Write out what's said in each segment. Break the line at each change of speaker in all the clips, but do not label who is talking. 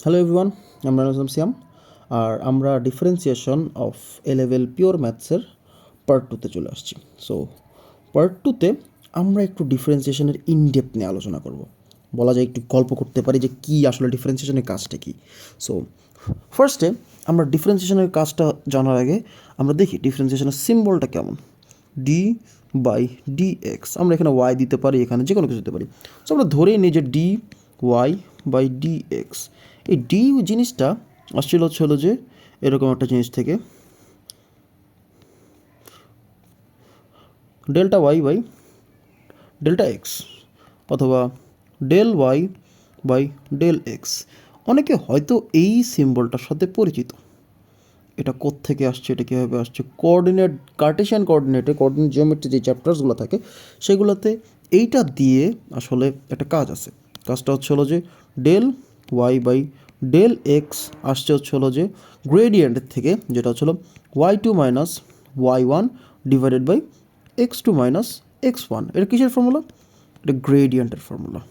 Hello everyone, আমরা সিয়াম। আর আমরা differentiation of A level pure ম্যাথসের পার্ট টুতে চলে আসছি। সো পার্ট টুতে আমরা একটু ডিফারেন্সিয়েশনের ইনডেপথ নিয়ে আলোচনা করব। বলা যায় একটু গল্প করতে পারি যে কী আসলে ডিফারেন্সিয়েশনের কাজটা কী। সো ফার্স্টে আমরা ডিফারেন্সিয়েশনের কাজটা জানার আগে আমরা দেখি ডিফারেন্সিয়েশনের সিম্বলটা কেমন। ডি বাই ডি এক্স, আমরা এখানে ওয়াই দিতে পারি, এখানে যে কোনো কিছু দিতে পারি। সো আমরা ধরেই নিই যে d y by d x. এই ডি জিনিসটা আসছিল হলো যে এরকম একটা জিনিস থেকে delta y by delta x অথবা del y by del x. অনেকে হয়তো এই সিম্বলটার সাথে পরিচিত। এটা কোত্থেকে আসছে, এটা কীভাবে আসছে, কার্টেশিয়ান কোঅর্ডিনেট জিওমেট্রি যে চ্যাপ্টার্সগুলো থাকে সেগুলোতে এইটা দিয়ে আসলে একটা কাজ আছে। কাজটা হলো যে del y by del x আসছে হলো যে গ্রেডিয়েন্টের থেকে, যেটা হলো y two minus y one divided by x two minus x one. এটা কিসের ফর্মুলা? এটা গ্রেডিয়েন্টের formula.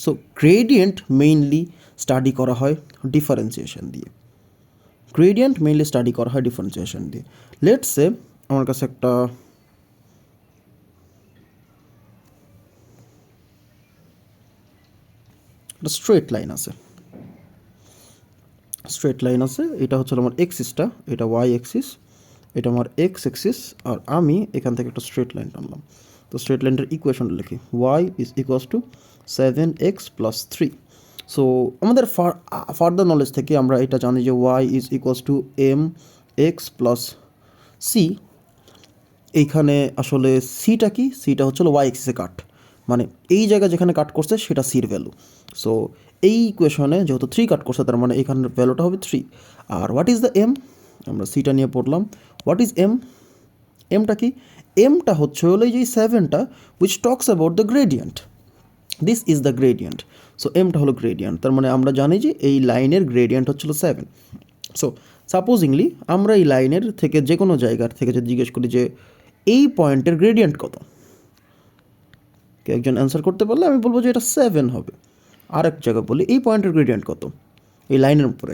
So gradient mainly study করা হয় ডিফারেন্সিয়েশন দিয়ে। দিয়ে। লেটস সে আমার কাছে একটা স্ট্রেট লাইন আছে। এটা হচ্ছে আমার এক্সিসটা, এটা ওয়াই এক্সিস, এটা আমার এক্স এক্সিস, আর আমি এখান থেকে একটা স্ট্রেট লাইন টানলাম। তো স্ট্রেট লাইনটার ইকুয়েশনটা লিখি, y is equals to 7x + 3। So আমাদের ফার্দার নলেজ থেকে আমরা এটা জানি যে y is equals to m x plus c. এইখানে আসলে সিটা কি? সিটা হচ্ছিল ওয়াই এক্সিসে কাট, মানে এই জায়গায় যেখানে কাট করছে সেটা সির ভ্যালু। সো এই ইকুয়েশনে যেহেতু 3 কাট করছে, তার মানে এখানের ভ্যালুটা হবে 3। আর হোয়াট ইজ দ্য এম? আমরা সিটা নিয়ে পড়লাম। What is M? এমটা কি? এমটা হচ্ছে হলো এই যে 7টা which talks about the gradient. This is the gradient. So এমটা হলো গ্রেডিয়েন্ট, তার মানে আমরা জানি যে এই লাইনের গ্রেডিয়েন্ট হচ্ছিল 7। সো সাপোজিংলি আমরা এই লাইনের থেকে যে কোনো জায়গার থেকে যদি জিজ্ঞেস করি যে এই পয়েন্টের গ্রেডিয়েন্ট কত, কেউ একজন অ্যান্সার করতে পারলে আমি বলবো যে এটা 7 হবে। আর এক জায়গায় বলি এই পয়েন্টের গ্রেডিয়েন্ট কত, এই লাইনের উপরে,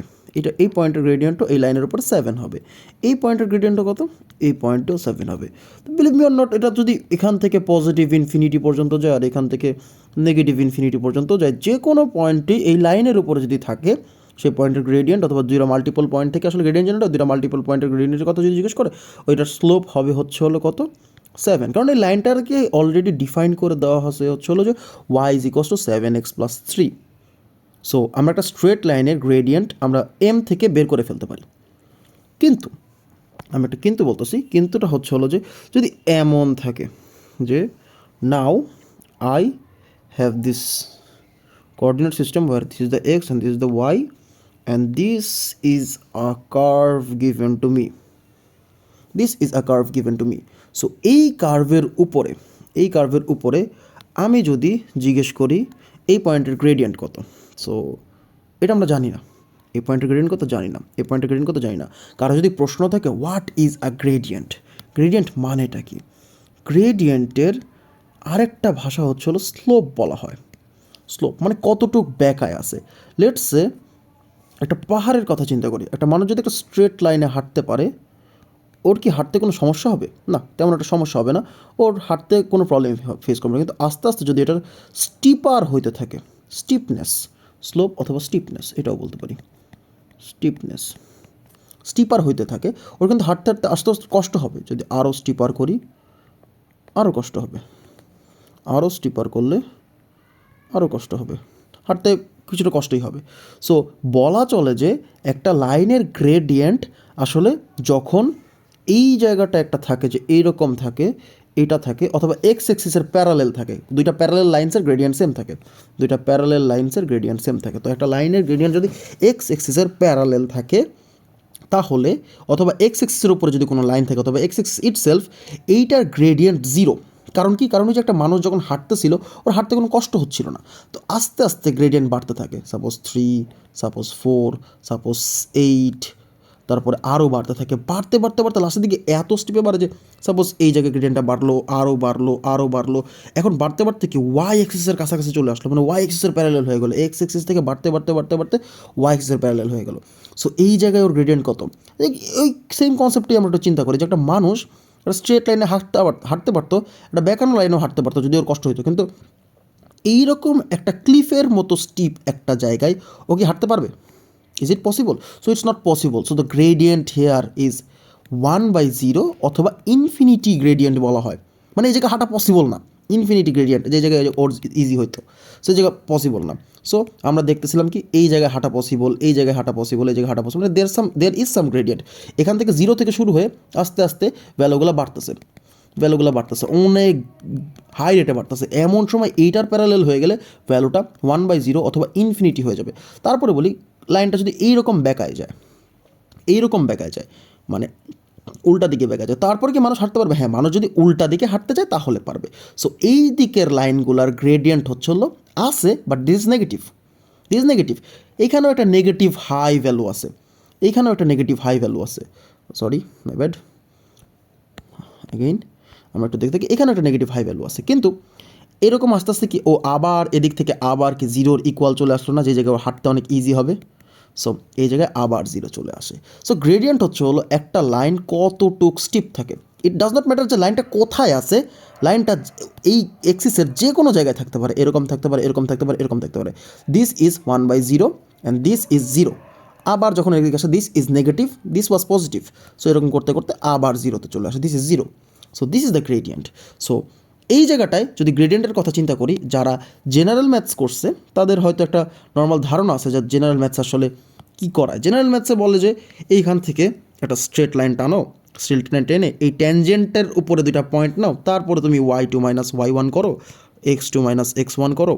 এই পয়েন্টের গ্রেডিয়েন্টও এই লাইনের উপরে 7 হবে। এই পয়েন্টের গ্রেডিয়েন্টও কত? এই পয়েন্টেও 7 হবে। তো বিলিভ মি অর নট, এটা যদি এখান থেকে পজিটিভ ইনফিনিটি পর্যন্ত যায় আর এখান থেকে নেগেটিভ ইনফিনিটি পর্যন্ত যায়, যে কোনো পয়েন্টই এই লাইনের উপরে যদি থাকে সেই পয়েন্টের গ্রেডিয়েন্ট, অথবা দুইটা মাল্টিপল পয়েন্ট থেকে আসলে গ্রেডিয়েন্ট জানা, দুইটা মাল্টিপল পয়েন্টের গ্রেডিয়েন্টের কথা যদি জিজ্ঞেস করে, ওইটার স্লোপ হবে হলো কত? 7। কারণ এই লাইনটাকে অলরেডি ডিফাইন করে দেওয়া হলো যে y is equals to 7x + 3। So আমরা একটা স্ট্রেট লাইনের গ্রেডিয়েন্ট আমরা এম থেকে বের করে ফেলতে পারি। কিন্তু আমি একটা কিন্তু বলতেছি, কিন্তুটা হলো যে যদি এমন থাকে যে now I have this coordinate system where this is the x and this is the y and this is a curve given to me. So এই কার্ভের উপরে আমি যদি জিজ্ঞেস করি এই পয়েন্টের গ্রেডিয়েন্ট কত, সো এটা আমরা জানি না। এই পয়েন্টের গ্রেডিয়েন্ট কত জানি না। কারো যদি প্রশ্ন থাকে হোয়াট ইজ আ গ্রেডিয়েন্ট মানেটা কি? গ্রেডিয়েন্টের আরেকটা ভাষা হলো স্লোপ বলা হয়। স্লোপ মানে কতটুক ব্যাকায় আছে। লেটস সে একটা পাহাড়ের কথা চিন্তা করি, একটা মানুষ যদি একটা স্ট্রেট লাইনে হাঁটতে পারে, ওর কি হাঁটতে কোনো সমস্যা হবে? না, তেমন একটা সমস্যা হবে না, ওর হাঁটতে কোনো প্রবলেম ফেস করবে না। কিন্তু আস্তে আস্তে যদি এটার স্টিপার হইতে থাকে, স্লোপ অথবা স্টিপনেস এটাও বলতে পারি, স্টিপার হইতে থাকে, ওর কিন্তু হাঁটতে হাঁটতে আস্তে আস্তে কষ্ট হবে। যদি আরও স্টিপার করি আরও কষ্ট হবে, আরও স্টিপার করলে আরও কষ্ট হবে, হাঁটতে কিছুটা কষ্টই হবে। সো বলা চলে যে একটা লাইনের গ্রেডিয়েন্ট আসলে যখন এই জায়গাটা একটা থাকে যে এইরকম থাকে, এটা থাকে, অথবা এক্স এক্সিসের প্যারালেল থাকে, দুইটা প্যারালেল লাইন্সের গ্রেডিয়েন্ট সেম থাকে, তো একটা লাইনের গ্রেডিয়েন্ট যদি এক্স এক্সিসের প্যারালেল থাকে তাহলে, অথবা এক্স এক্সিসের উপরে যদি কোনো লাইন থাকে, অথবা এক্স এক্সিস ইটসেলফ, এইটার গ্রেডিয়েন্ট 0। কারণ কি? কারণ হচ্ছে একটা মানুষ যখন হাঁটতেছিল ওর হাঁটতে কোনো কষ্ট হচ্ছিল না, তো আস্তে আস্তে গ্রেডিয়েন্ট বাড়তে থাকে। সাপোজ 3, সাপোজ 4, সাপোজ 8, তারপরে আরও বাড়তে থাকে, বাড়তে বাড়তে বাড়তে লাস্টের দিকে এত স্টেপে বাড়ে যে সাপোজ এই জায়গায় গ্রেডিয়েন্টটা বাড়লো, আরও বাড়লো, আরও বাড়লো, এখন বাড়তে বাড়তে কি ওয়াই এক্সিসের কাছাকাছি চলে আসলো, মানে ওয়াই এক্সিসের প্যারালেল হয়ে গেলো, এক্স এক্সিস থেকে বাড়তে বাড়তে বাড়তে বাড়তে ওয়াই এক্সিসের প্যারালেল হয়ে গেলো। সো এই জায়গায় ওর গ্রেডিয়েন্ট কত? ওই সেম কনসেপ্টই আমরা একটু চিন্তা করি যে একটা মানুষ একটা স্ট্রেট লাইনে হাঁটতে পারতো, একটা বেঁকানো লাইনেও হাঁটতে পারতো যদি ওর কষ্ট হতো, কিন্তু এইরকম একটা ক্লিফের মতো স্টিপ একটা জায়গায় ও কি হাঁটতে পারবে? Is it possible? So it's not possible. So the gradient hair is 1/0 অথবা ইনফিনিটি গ্রেডিয়েন্ট বলা হয়, মানে এই জায়গায় হাঁটা পসিবল না। ইনফিনিটি গ্রেডিয়েন্ট যে জায়গায় ওর ইজি হইতো, সেই জায়গা পসিবল না। সো আমরা দেখতেছিলাম কি এই জায়গায় হাঁটা পসিবল, এই জায়গায় হাঁটা পসিবল, এই জায়গায় হাঁটা পসিবল, মানে দেয়ার ইজ সাম গ্রেডিয়েন্ট। এখান থেকে 0 থেকে শুরু হয়ে আস্তে আস্তে ভ্যালুগুলো বাড়তেছে, অনেক হাই রেটে বাড়তেছে। এমন সময় এইটার প্যারালেল হয়ে গেলে ভ্যালুটা 1/0 অথবা ইনফিনিটি হয়ে যাবে। তারপরে বলি লাইনটা যদি এইরকম বেঁকায় যায়, মানে উল্টা দিকে বেঁকা যায়, তারপরে কি মানুষ হাঁটতে পারবে? হ্যাঁ, মানুষ যদি উল্টা দিকে হাঁটতে চায় তাহলে পারবে। সো এই দিকের লাইনগুলার গ্রেডিয়েন্ট হলো আছে, বাট দিস ইজ নেগেটিভ। এইখানেও একটা নেগেটিভ হাই ভ্যালু আছে, সরি মাই ব্যাড, অ্যাগেইন আমরা একটু দেখতে থাকি, এখানে একটা নেগেটিভ হাই ভ্যালু আছে, কিন্তু এরকম আস্তে আস্তে কি ও আবার এদিক থেকে আবার কি 0-র ইকুয়াল চলে আসলো না, যে জায়গায় হাঁটতে অনেক ইজি হবে। সো এই জায়গায় আবার 0 চলে আসে। সো গ্রেডিয়েন্ট হলো একটা লাইন কতটুক স্টিপ থাকে, ইট ডাজ নট ম্যাটার যে লাইনটা কোথায় আছে, লাইনটা এই এক্সিসের যে কোনো জায়গায় থাকতে পারে, এরকম থাকতে পারে, এরকম থাকতে পারে, এরকম থাকতে পারে। This is 1/0 and this is 0। আবার যখন এদিকে আসে this is negative, this was positive. So এরকম করতে করতে আবার 0-তে চলে আসে, this is 0। So this is the gradient. So এই জায়গাটায় যদি গ্রেডিয়েন্টের কথা চিন্তা করি, যারা জেনারেল ম্যাথস করছে তাদের হয়তো একটা নর্মাল ধারণা আছে যে জেনারেল ম্যাথস আসলে কী করায়। জেনারেল ম্যাথসে বলে যে এইখান থেকে একটা স্ট্রেট লাইন টানো, স্ট্রেট লাইন টেনে এই ট্যানজেন্টের উপরে 2টা পয়েন্ট নাও, তারপরে তুমি y2 - y1 করো, x2 - x1 করো,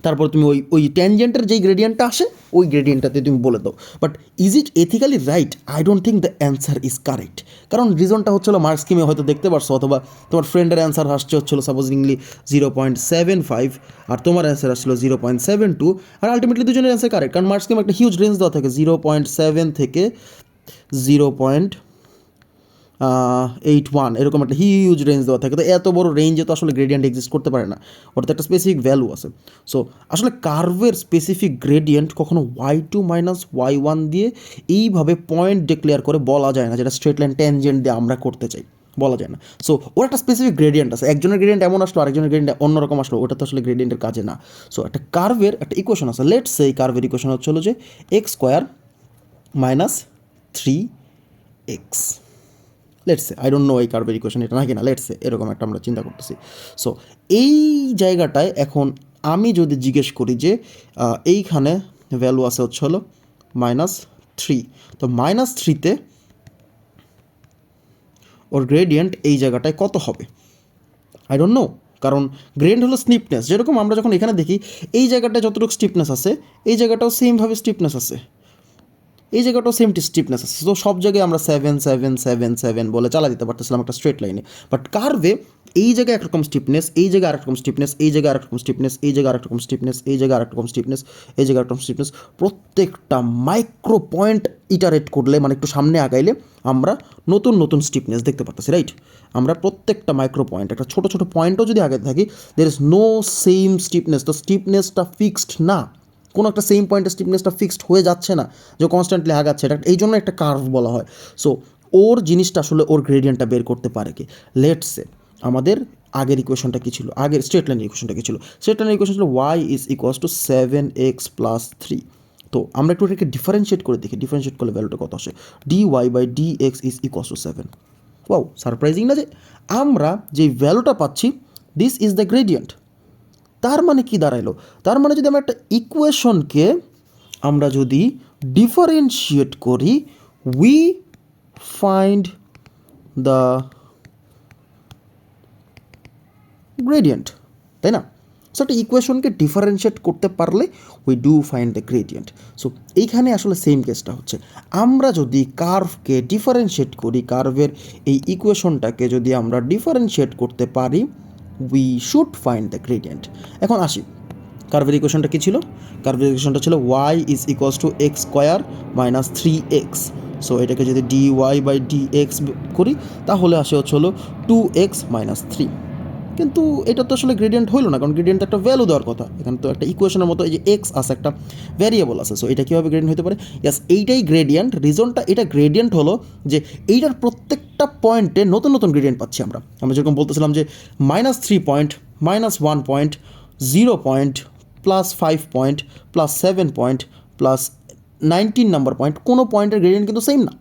তারপর তুমি ওই ট্যানজেন্টের যেই গ্রেডিয়েন্টটা আসে ওই গ্রেডিয়েন্টটাতে তুমি বলে দাও। But is it ethically right? I don't think the answer is correct. কারণ রিজনটা হচ্ছিলো মার্কস স্কিমে হয়তো দেখতে পারছো, অথবা তোমার ফ্রেন্ডের অ্যান্সার আসছে হচ্ছিলো সাপোজিংলি 0.75 আর তোমার অ্যান্সার আসছিলো 0.72, আর আলটিমেটলি দুজনের অ্যান্সার কারেক্ট, কারণ মার্কস স্কিমে একটা হিউজ রেঞ্জ দেওয়া থাকে 0.7 থেকে 0.81, এরকম একটা হিউজ রেঞ্জ দেওয়া থাকে। তো এত বড় রেঞ্জে তো আসলে গ্রেডিয়েন্ট এক্সিস্ট করতে পারে না, ওটাতে একটা স্পেসিফিক ভ্যালু আছে। সো আসলে কার্ভের স্পেসিফিক গ্রেডিয়েন্ট কখনো y2 - y1 দিয়ে এইভাবে পয়েন্ট ডিক্লেয়ার করে বলা যায় না, যেটা স্ট্রেট লাইন ট্যানজেন্ট দিয়ে আমরা করতে চাই, বলা যায় না। সো ওর একটা স্পেসিফিক গ্রেডিয়েন্ট আছে, একজনের গ্রেডিয়েন্ট এমন আসলো, আরেকজনের গ্রেডিয়েন্ট অন্যরকম আসলো, ওটা তো আসলে গ্রেডিয়েন্টের কাজে না। সো একটা কার্ভের একটা ইকুয়েশন আছে, লেটস সে এই কার্ভের ইকুয়েশন হলো যে x² - 3x। Let's say, I don't know এই কার্ভের ইকুয়েশন এটা নাকি না, লেটস সে এরকম একটা আমরা চিন্তা করতেছি। সো এই জায়গাটায় এখন আমি যদি জিজ্ঞেস করি যে এইখানে ভ্যালু আছে হলো -3, তো -3তে ওর গ্রেডিয়েন্ট এই জায়গাটায় কত হবে? আই ডোন্ট নো, কারণ গ্রেডিয়েন্ট হলো স্টিফনেস। যেরকম আমরা যখন এখানে দেখি এই জায়গাটায় যতটুকু স্টিফনেস আছে এই জায়গাটাও সেমভাবে স্টিফনেস আছে, এই জায়গাটাও সেম স্টিফনেস আছে। তো সব জায়গায় আমরা 7 7 7 7 বলে চালা দিতে পারতেছিলাম একটা স্ট্রেট লাইনে। বাট কার্ভে এই জায়গায় একরকম স্টিফনেস, এই জায়গায় আরেকরকম স্টিফনেস, এই জায়গায় আরেকরকম স্টিফনেস, এই জায়গায় আরেকরকম স্টিফনেস, এই জায়গায় আরেকরকম স্টিফনেস, এই জায়গায় আরেকরকম স্টিফনেস, প্রত্যেকটা মাইক্রো পয়েন্ট ইটারেট করলে, মানে একটু সামনে আগাইলে আমরা নতুন নতুন স্টিফনেস দেখতে পাচ্ছি, রাইট? আমরা প্রত্যেকটা মাইক্রো পয়েন্ট, একটা ছোটো ছোটো পয়েন্টও যদি আগাতে থাকি, there is no same stiffness. তো স্টিফনেসটা ফিক্সড না, কোনো একটা সেম পয়েন্টে স্টিফনেসটা ফিক্সড হয়ে যাচ্ছে না, যে কনস্ট্যান্টলি আগাচ্ছে, এটা এই জন্য একটা কার্ভ বলা হয়। সো ওর জিনিসটা আসলে ওর গ্রেডিয়েন্টটা বের করতে পারে কি? লেটস সে আমাদের আগের ইকুয়েশনটা কী ছিল, আগের স্ট্রেট লাইনের ইকুয়েশনটা কী ছিল? স্ট্রেট লাইনের ইকুয়েশন ছিল y = 7x + 3। তো আমরা একটু এটাকে ডিফারেন্সিয়েট করে দেখি, ডিফারেন্সিয়েট করলে ভ্যালুটা কত আসে। dy/dx = 7। ওয়াও, সারপ্রাইজিং না যে আমরা যেই ভ্যালুটা পাচ্ছি দিস ইজ দ্য গ্রেডিয়েন্ট। তার মানে কি দাঁড়াইলো? তার মানে যদি আমরা একটা ইকুয়েশনকে আমরা যদি ডিফারেন্সিয়েট করি, উই ফাইন্ড দ্য গ্রেডিয়েন্ট, তাই না? সো একটা ইকুয়েশনকে ডিফারেন্সিয়েট করতে পারলে we do find the gradient. So এইখানে আসলে সেম কেসটা হচ্ছে, আমরা যদি কার্ভকে ডিফারেন্সিয়েট করি, কার্ভের এই ইকুয়েশনটাকে যদি আমরা ডিফারেন্সিয়েট করতে পারি, we should find the gradient. এখন আসি, কার্ভের ইকুয়েশনটা কী ছিল? কার্ভের ইকুয়েশনটা ছিল y = x² - 3x। সো এটাকে যদি d y by d x করি তাহলে আসে হচ্ছে হলো 2x মাইনাস 3। কিন্তু এটা তো আসলে গ্রেডিয়েন্ট হইলো না, কারণ গ্রেডিয়েন্ট একটা ভ্যালু দেওয়ার কথা। এখানে তো একটা ইকুয়েশনের মতো এই যে এক্স আছে, একটা ভ্যারিয়েবল আছে। সো এটা কীভাবে গ্রেডিয়েন্ট হতে পারে? ইয়াস, এইটাই গ্রেডিয়েন্ট। রিজনটা এটা গ্রেডিয়েন্ট হলো যে এইটার প্রত্যেকটা পয়েন্টে নতুন নতুন গ্রেডিয়েন্ট পাচ্ছি আমরা। আমরা যেরকম বলতেছিলাম যে -3 point, -1 point, 0 point, +5 point, +7 point, +19 number point, কোনো পয়েন্টের গ্রেডিয়েন্ট কিন্তু সেম না।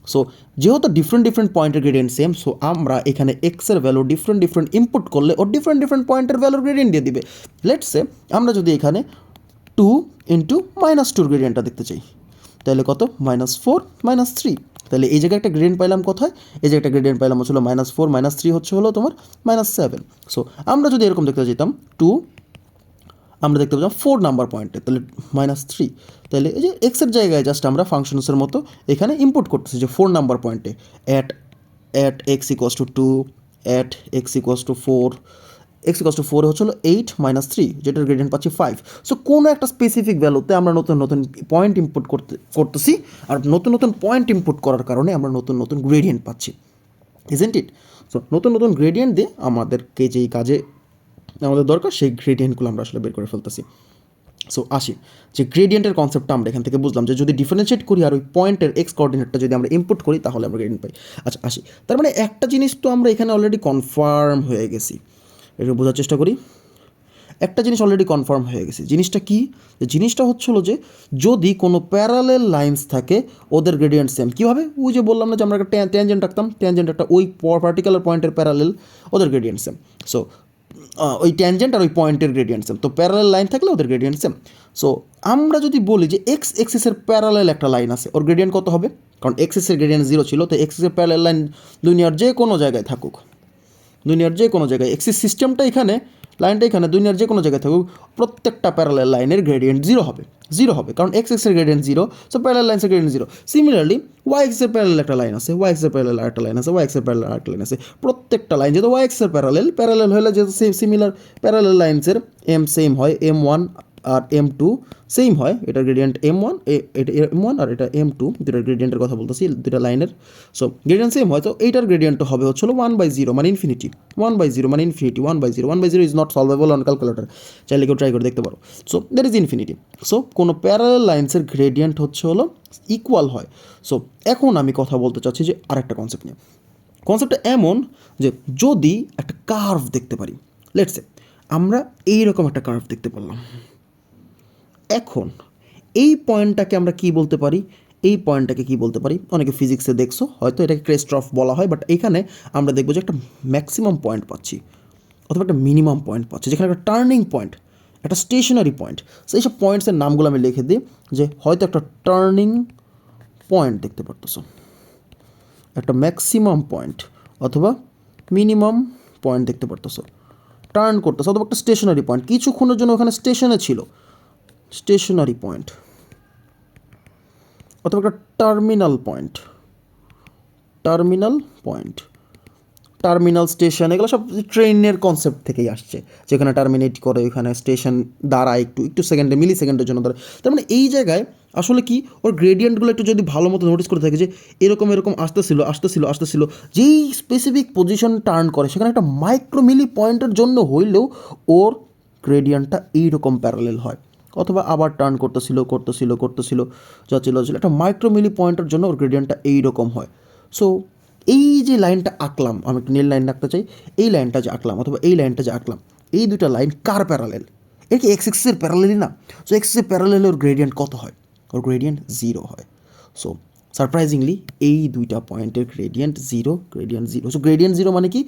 সো যেহেতু ডিফারেন্ট পয়েন্টের গ্রেডিয়েন্ট সেম, সো আমরা এখানে এক্সের ভ্যালু ডিফারেন্ট ইনপুট করলে ও ডিফারেন্ট পয়েন্টের ভ্যালুর গ্রেডিয়েন্ট দিয়ে দিবে। লেটস সে আমরা যদি এখানে 2 ইন্টু -2 গ্রেডিয়েন্টটা দেখতে চাই, তাহলে কত? -4 -3। তাহলে এই জায়গায় একটা গ্রেডিয়েন্ট পাইলাম কোথায়? এই জায়গায় একটা গ্রেডিয়েন্ট পাইলাম হচ্ছিল -4 -3 হচ্ছে হলো তোমার -7। সো আমরা যদি এরকম দেখতে যেতাম 2, আমরা দেখতে পেলাম 4 নাম্বার পয়েন্টে, তাহলে -3। তাহলে এই যে এক্সের জায়গায় জাস্ট আমরা ফাংশনসের মতো এখানে ইনপুট করতেছি যে 4 নাম্বার পয়েন্টে at x equals to 2, at x equals to 4, x equals to 4 হচ্ছিল 8 -3, যেটার গ্রেডিয়েন্ট পাচ্ছি 5। সো কোনো একটা স্পেসিফিক ভ্যালুতে আমরা নতুন পয়েন্ট ইনপুট করতেছি, আর নতুন পয়েন্ট ইনপুট করার কারণে আমরা নতুন গ্রেডিয়েন্ট পাচ্ছি, ইজন্ট ইট? সো নতুন গ্রেডিয়েন্ট দিয়ে আমাদেরকে যেই কাজে আমাদের দরকার সেই গ্রেডিয়েন্টগুলো আমরা আসলে বের করে ফেলতেছি। সো আসি যে গ্রেডিয়েন্টের কনসেপ্টটা আমরা এখান থেকে বুঝলাম যে যদি ডিফারেন্সিয়েট করি আর ওই পয়েন্টের এক্স কোঅর্ডিনেটটা যদি আমরা ইনপুট করি তাহলে আমরা গ্রেডিয়েন্ট পাই। আচ্ছা আসি, তার মানে একটা জিনিস তো আমরা এখানে অলরেডি কনফার্ম হয়ে গেছি, একটু বোঝার চেষ্টা করি। একটা জিনিস অলরেডি কনফার্ম হয়ে গেছে। জিনিসটা কি? জিনিসটা হচ্ছিল যে যদি কোনো প্যারালেল লাইন্স থাকে ওদের গ্রেডিয়েন্ট সেম। কীভাবে? ওই যে বললাম না যে আমরা একটা ট্যানজেন্ট রাখতাম, ট্যানজেন্ট একটা ওই পার্টিকুলার পয়েন্টের প্যারালেল, ওদের গ্রেডিয়েন্ট সেম। সো ওই ট্যানজেন্ট আর ওই পয়েন্টের গ্রেডিয়েন্ট সেম, তো প্যারালেল লাইন থাকলে ওদের গ্রেডিয়েন্ট সেম। সো আমরা যদি বলি যে এক্স এক্সিসের প্যারালেল একটা লাইন আছে, ওর গ্রেডিয়েন্ট কত হবে? কারণ এক্সিসের গ্রেডিয়েন্ট 0 ছিল, তো এক্সিসের প্যারালেল লাইন দুনিয়ার যে কোনো জায়গায় থাকুক, দুনিয়ার যে কোনো জায়গায় এক্সিস সিস্টেমটা এখানে, লাইনটা এখানে, দুনিয়ার যে কোনো জায়গায় থাকুক, প্রত্যেকটা প্যারালেল লাইনের গ্রেডিয়েন্ট 0 হবে, কারণ এক্স এক্সের গ্রেডিয়েন্ট 0, সো প্যারালেল লাইন্সের গ্রেডিয়েন্ট 0। সিমিলারলি ওয়াই এক্সের প্যারালেল একটা লাইন আছে, ওয়াই এক্সের প্যারালেল আরেকটা লাইন আছে, ওয়াই এক্সের প্যারালেল আরেকটা লাইন আছে। প্রত্যেকটা লাইন যেহেতু ওয়াই এক্সের প্যারালেল হলে যেহেতু সিমিলার প্যারালেল লাইন্সের এম সেম হয়, M1 আর M2 সেম হয়, এটার গ্রেডিয়েন্ট M1, এটা M1 আর এটা M2, দুটার গ্রেডিয়েন্টের কথা বলতেছি, দুটা লাইনের। সো গ্রেডিয়েন্ট সেম হয়, তো এইটার গ্রেডিয়েন্টটা হবে হচ্ছে 1/0 মানে ইনফিনিটি, 1/0 মানে infinity, 1/0 is not solvable on calculator, চাইলে কেউ ট্রাই করে দেখতে পারো। So that is infinity. So কোনো প্যারালেল লাইন্সের গ্রেডিয়েন্ট হচ্ছে হলো ইকুয়াল হয়। সো এখন আমি কথা বলতে চাচ্ছি যে আরেকটা কনসেপ্ট নিয়ে। কনসেপ্টটা এমন যে যদি একটা কার্ভ দেখতে পারি, লেটস সে আমরা এইরকম একটা কার্ভ দেখতে পারলাম, এখন এই পয়েন্টটাকে আমরা কি বলতে পারি? এই পয়েন্টটাকে কি বলতে পারি? অনেকে ফিজিক্সে দেখছো হয়তো, এটাকে ক্রেস্ট অফ বলা হয়, বাট এখানে আমরা দেখবো যে একটা ম্যাক্সিমাম পয়েন্ট পাচ্ছি অথবা একটা মিনিমাম পয়েন্ট পাচ্ছি, যেখানে একটা টার্নিং পয়েন্ট, একটা স্টেশনারি পয়েন্ট। সো এইসব পয়েন্টসের নামগুলো আমি লিখে দিই যে হয়তো একটা টার্নিং পয়েন্ট দেখতে পারতেছো, একটা ম্যাক্সিমাম পয়েন্ট অথবা মিনিমাম পয়েন্ট দেখতে পারতেছো, টার্ন করতেছো, অথবা একটা স্টেশনারি পয়েন্ট, কিছুক্ষণের জন্য ওখানে স্টেশনে ছিল, স্টেশনারি পয়েন্ট, অথবা একটা টার্মিনাল পয়েন্ট, টার্মিনাল স্টেশন, এগুলো সব ট্রেনের কনসেপ্ট থেকেই আসছে, যেখানে টার্মিনেট করে ওইখানে স্টেশন দাঁড়ায় একটু সেকেন্ডে, মিলি সেকেন্ডের জন্য দাঁড়ায়। তার মানে এই জায়গায় আসলে কি ওর গ্রেডিয়েন্টগুলো একটু যদি ভালো মতো নোটিস করে থাকে যে এরকম আসতেছিল, যেই স্পেসিফিক পজিশন টার্ন করে সেখানে একটা মাইক্রো মিলি পয়েন্টের জন্য হইলেও ওর গ্রেডিয়েন্টটা এইরকম প্যারালেল হয়, অথবা আবার টার্ন করতেছিল যাচ্ছিল একটা মাইক্রো মিলি পয়েন্টের জন্য ওর গ্রেডিয়েন্টটা এইরকম হয়। সো এই যে লাইনটা আঁকলাম, আমি একটা নীল লাইন আঁকতে চাই, এই লাইনটা যে আঁকলাম অথবা এই লাইনটা যে আঁকলাম, এই দুটা লাইন কার প্যারালেল? এর কি এক্স এক্সের প্যারালেলই না? সো এক্সের প্যারালেলে ওর গ্রেডিয়েন্ট কত হয়? ওর গ্রেডিয়েন্ট 0 হয়। সো সারপ্রাইজিংলি এই দুইটা পয়েন্টের গ্রেডিয়েন্ট 0। সো গ্রেডিয়েন্ট 0 মানে কি?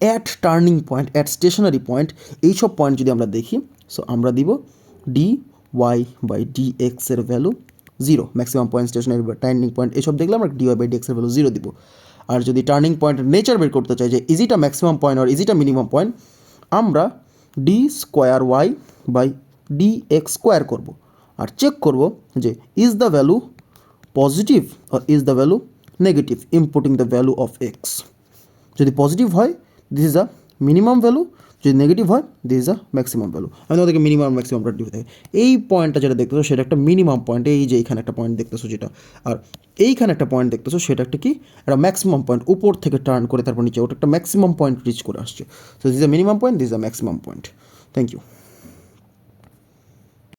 At turning point, at stationary point, এইসব পয়েন্ট যদি আমরা দেখি, সো আমরা দিব ডি ওয়াই বাই ডি এক্সের value 0, maximum point, stationary turning point, এসব দেখলে আমরা ডি ওয়াই বাই ডি এক্সের ভ্যালু 0 দিব। আর যদি টার্নিং পয়েন্টের নেচার বের করতে চাই যে is it a maximum point আর is it a minimum point, আমরা d square y by d x square করবো আর চেক করব যে ইজ দ্য ভ্যালু পজিটিভ আর is the value negative, inputting the value of x. যদি positive হয় this is a minimum value, যদি negative হয় this is a maximum value. আমি তোমাদেরকে মিনিমাম ম্যাক্সিমামটা ডিফাই থাকে। এই পয়েন্টটা যেটা দেখতেছো সেটা একটা মিনিমাম পয়েন্ট, এই যে এইখানে একটা পয়েন্ট দেখতেছো যেটা, আর এইখানে একটা পয়েন্ট দেখতেছো সেটা একটা কি, একটা ম্যাক্সিমাম পয়েন্ট, উপর থেকে টার্ন করে তারপর নিচে, ওটা একটা ম্যাক্সিমাম পয়েন্ট রিচ করে আসছে। So this is a minimum point, this is a maximum point. Thank you.